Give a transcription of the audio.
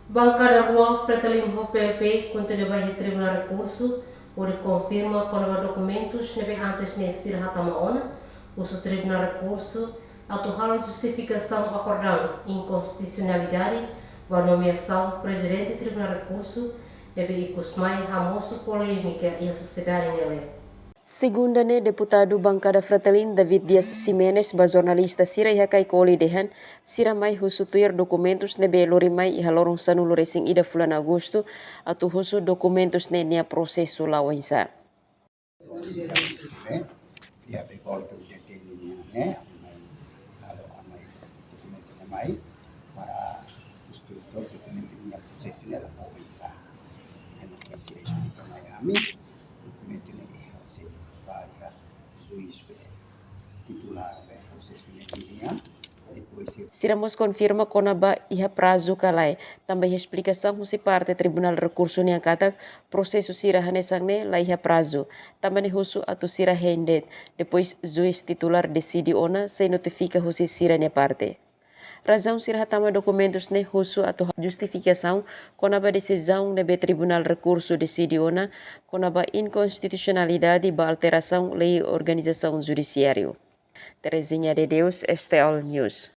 Bancada Rua Fratelimo PP continua a tribunal recurso, onde confirma quando os documentos neve antes de ser hatamaona, o tribunal recurso atual justificação acordando inconstitucionalidade da nomeação presidente do tribunal recurso neve ikusmai hamoso polêmica e a sociedade nele. Segunda-ne, deputado bancada Fratelin David Dias Ximenes ba jornalista sira iha kai koli dehan sira mai husu tuir documentos nebe lorimai iha lorong sanu loresing ida bulan Agosto atau husu documentos ne nia prosesu lawansa. Ya bekol deteninya kalau amai dokumennya mai para instruktur dokumennya prosesnya la bisa yang masih sudah kami dokumennya harus para suis titular prosesnya ini Siramos confirma konaba iha prazo kalai. Também explicação husi parte Tribunal Recurso ni kata prosesu sira hanesangne la iha prazo. Também husu atu sira hendet. Depois juiz titular decide ona se notifica husi sira ni parte. Razão sira hatama documentos ne husu atu justificação konaba decisão nebe Tribunal Recurso decide ona konaba inconstitucionalidade ba alteração lei organização judiciário. Terezinha de Deus, STL News.